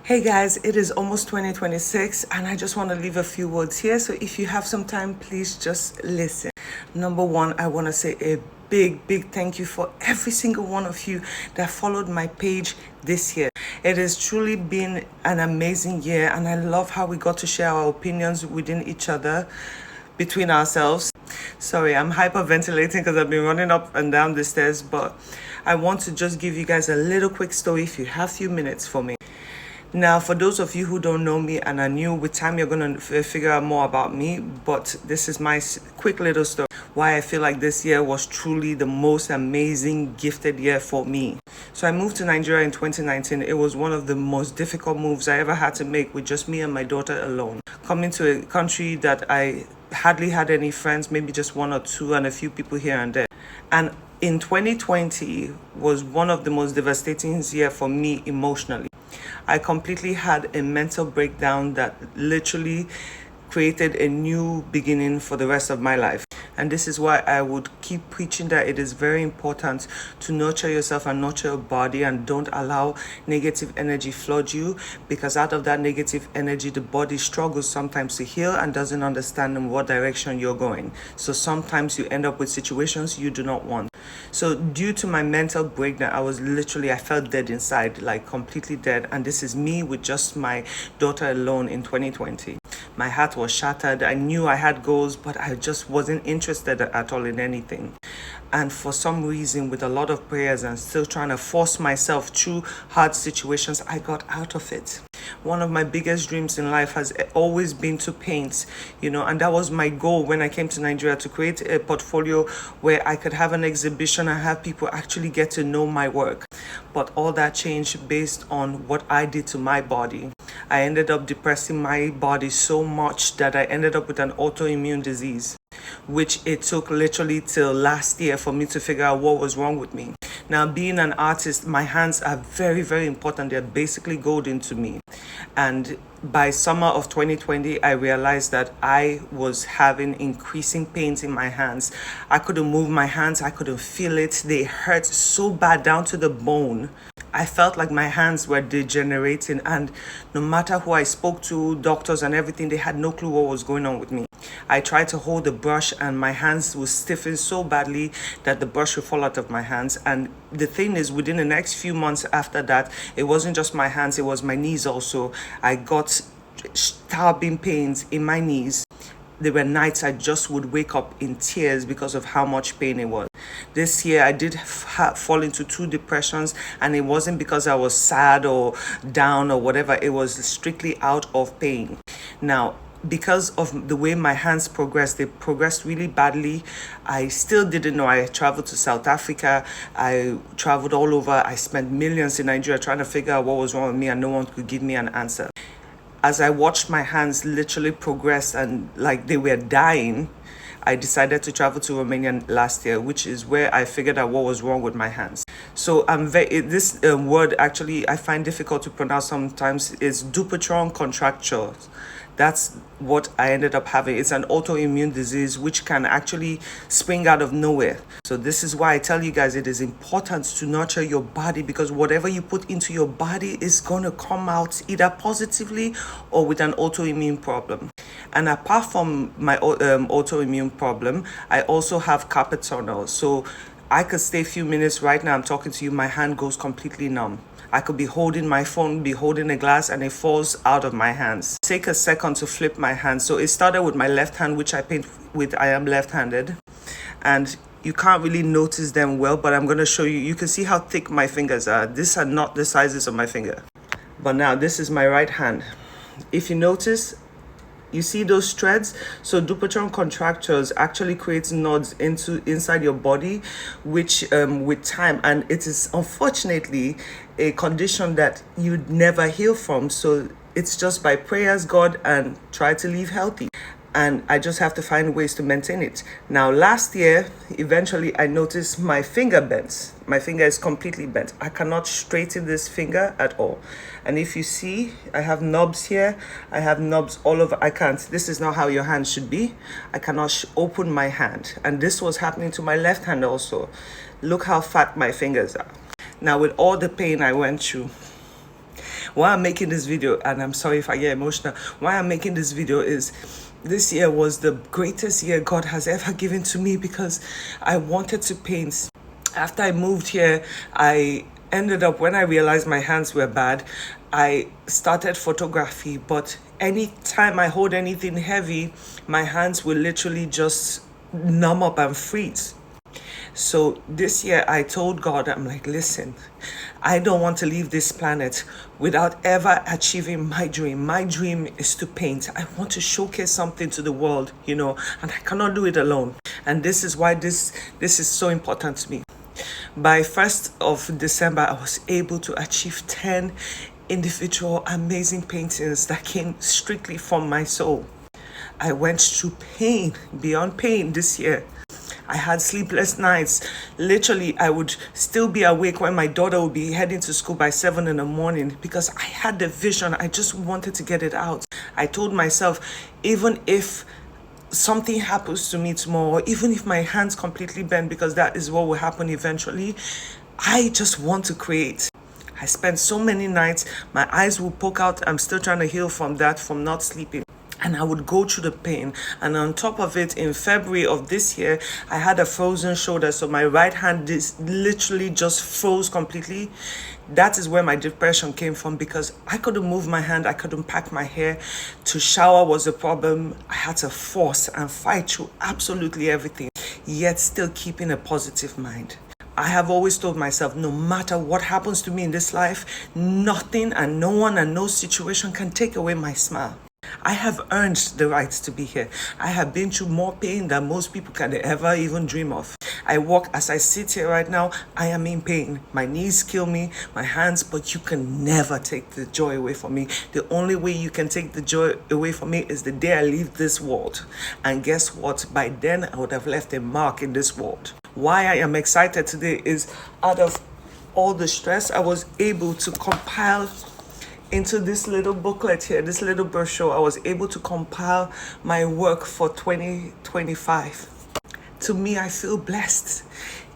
Hey guys, it is almost 2026 and I just want to leave a few words here. So if you have some time, please just listen. Number one, I want to say a big thank you for every single one of you that followed my page this year. It has truly been an amazing year and I love how we got to share our opinions within each other, between ourselves. Sorry, I'm hyperventilating because I've been running up and down the stairs, but I want to just give you guys a little quick story if you have a few minutes for me. Now, for those of you who don't know me and are new, with time you're going to figure out more about me, but this is my quick little story why I feel like this year was truly the most amazing, gifted year for me. So I moved to Nigeria in 2019. It was one of the most difficult moves I ever had to make with just me and my daughter alone. Coming to a country that I hardly had any friends, maybe just one or two and a few people here and there. And in 2020 was one of the most devastating years for me emotionally. I completely had a mental breakdown that literally created a new beginning for the rest of my life. And this is why I would keep preaching that it is very important to nurture yourself and nurture your body and don't allow negative energy flood you, because out of that negative energy, the body struggles sometimes to heal and doesn't understand in what direction you're going. So sometimes you end up with situations you do not want. So due to my mental breakdown, I felt dead inside, like completely dead. And this is me with just my daughter alone in 2020. My heart was shattered. I knew I had goals, but I just wasn't interested at all in anything. And for some reason, with a lot of prayers and still trying to force myself through hard situations, I got out of it. One of my biggest dreams in life has always been to paint, and that was my goal when I came to Nigeria, to create a portfolio where I could have an exhibition and have people actually get to know my work. But all that changed based on what I did to my body. I ended up depressing my body so much that I ended up with an autoimmune disease, which it took literally till last year for me to figure out what was wrong with me. Now, being an artist, my hands are very important. They're basically golden to me. And by summer of 2020, I realized that I was having increasing pains in my hands. I couldn't move my hands. I couldn't feel it. They hurt so bad down to the bone. I felt like my hands were degenerating, and no matter who I spoke to, doctors and everything, they had no clue what was going on with me. I tried to hold the brush and my hands would stiffen so badly that the brush would fall out of my hands. And the thing is, within the next few months after that, it wasn't just my hands, it was my knees also. I got stabbing pains in my knees. There were nights I just would wake up in tears because of how much pain it was. This year, I did fall into 2 depressions, and it wasn't because I was sad or down or whatever. It was strictly out of pain. Now, because of the way my hands progressed, they progressed really badly. I still didn't know. I traveled to South Africa. I traveled all over. I spent millions in Nigeria trying to figure out what was wrong with me, and no one could give me an answer. As I watched my hands literally progress and like they were dying, I decided to travel to Romania last year, which is where I figured out what was wrong with my hands. So this word actually I find difficult to pronounce sometimes. It's Dupuytren contractures. That's what I ended up having. It's an autoimmune disease which can actually spring out of nowhere. So this is why I tell you guys it is important to nurture your body, because whatever you put into your body is going to come out either positively or with an autoimmune problem. And apart from my autoimmune problem, I also have carpal tunnel. So I could stay a few minutes. Right now I'm talking to you, my hand goes completely numb. I could be holding my phone, be holding a glass, and it falls out of my hands. Take a second to flip my hand. So it started with my left hand, which I paint with. I am left-handed, and you can't really notice them well, but I'm going to show you. You can see how thick my fingers are. These are not the sizes of my finger. But now this is my right hand. If you notice, you see those threads? So Dupuytren contractures actually creates nodes inside your body, which with time, and it is unfortunately a condition that you'd never heal from. So it's just by prayers, God, and try to live healthy. And I just have to find ways to maintain it. Now, last year, eventually I noticed my finger bends. My finger is completely bent. I cannot straighten this finger at all. And if you see, I have knobs here. I have knobs all over. I can't. This is not how your hand should be. I cannot open my hand. And this was happening to my left hand also. Look how fat my fingers are. Now, with all the pain I went through, Why I'm making this video, and I'm sorry if I get emotional, why I'm making this video is this year was the greatest year God has ever given to me because I wanted to paint. After I moved here, I ended up, when I realized my hands were bad, I started photography. But anytime I hold anything heavy, my hands will literally just numb up and freeze. So this year I told God, I'm like, listen, I don't want to leave this planet without ever achieving my dream. My dream is to paint. I want to showcase something to the world, and I cannot do it alone. And this is why this is so important to me. By 1st of December, I was able to achieve 10 individual amazing paintings that came strictly from my soul. I went through pain, beyond pain this year. I had sleepless nights. Literally, I would still be awake when my daughter would be heading to school by 7 in the morning because I had the vision. I just wanted to get it out. I told myself, even if something happens to me tomorrow, or even if my hands completely bend, because that is what will happen eventually, I just want to create. I spent so many nights, my eyes will poke out. I'm still trying to heal from that, from not sleeping. And I would go through the pain. And on top of it, in February of this year, I had a frozen shoulder. So my right hand literally just froze completely. That is where my depression came from, because I couldn't move my hand. I couldn't pack my hair. To shower was a problem. I had to force and fight through absolutely everything, yet still keeping a positive mind. I have always told myself, no matter what happens to me in this life, nothing and no one and no situation can take away my smile. I have earned the right to be here. I have been through more pain than most people can ever even dream of. I walk, as I sit here right now, I am in pain. My knees kill me, my hands, but you can never take the joy away from me. The only way you can take the joy away from me is the day I leave this world. And guess what? By then, I would have left a mark in this world. Why I am excited today is, out of all the stress, I was able to compile into this little booklet here, this little brochure. I was able to compile my work for 2025. To me, I feel blessed.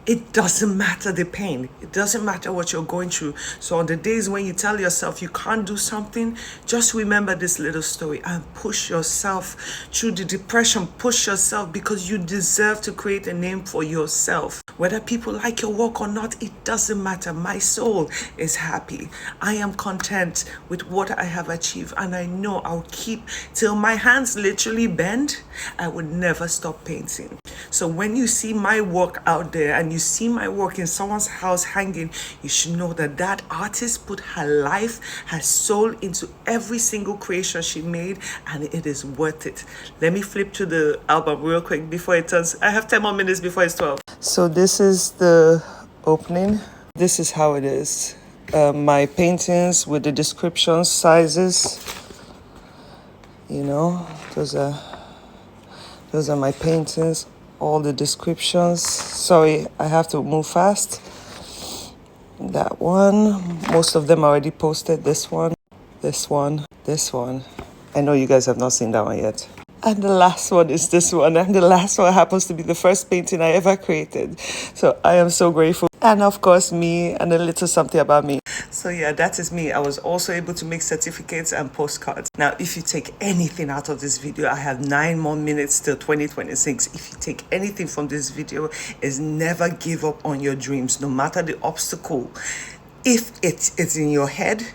It doesn't matter the pain. It doesn't matter what you're going through. So on the days when you tell yourself you can't do something, just remember this little story and push yourself through the depression. Push yourself, because you deserve to create a name for yourself. Whether people like your work or not, it doesn't matter. My soul is happy. I am content with what I have achieved, and I know I'll keep till my hands literally bend. I would never stop painting. So when you see my work out there and you see my work in someone's house hanging, you should know that that artist put her life, her soul into every single creation she made, and it is worth it. Let me flip to the album real quick before it turns. I have 10 more minutes before it's 12. So this is the opening. This is how it is. My paintings with the descriptions, sizes. Those are my paintings. All the descriptions. Sorry, I have to move fast. That one. Most of them already posted. This one. This one. This one. I know you guys have not seen that one yet. And the last one is this one. And the last one happens to be the first painting I ever created. So I am so grateful. And of course, me and a little something about me. So yeah, that is me. I was also able to make certificates and postcards. Now, if you take anything out of this video, I have 9 more minutes till 2026. If you take anything from this video, is never give up on your dreams, no matter the obstacle. If it's in your head,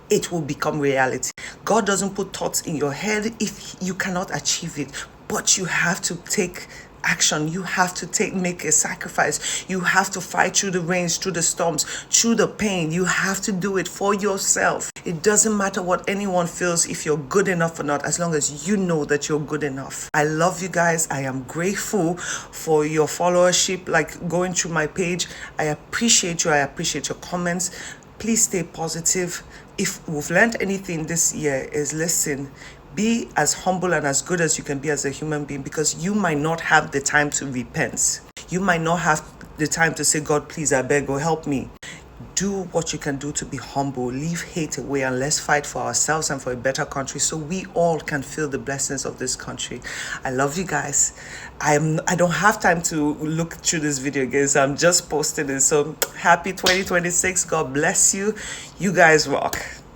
it will become reality. God doesn't put thoughts in your head if you cannot achieve it, but you have to take action. You have to make a sacrifice. You have to fight through the rains, through the storms, through the pain. You have to do it for yourself. It doesn't matter what anyone feels, if you're good enough or not, as long as you know that you're good enough. I love you guys. I am grateful for your followership, like going through my page. I appreciate you. I appreciate your comments. Please stay positive. If we've learned anything this year, is listen, be as humble and as good as you can be as a human being, because you might not have the time to repent. You might not have the time to say, God, please, I beg, or help me. Do what you can do to be humble. Leave hate away, and let's fight for ourselves and for a better country so we all can feel the blessings of this country. I love you guys. I don't have time to look through this video again, so I'm just posting it. So happy 2026. God bless you. You guys rock.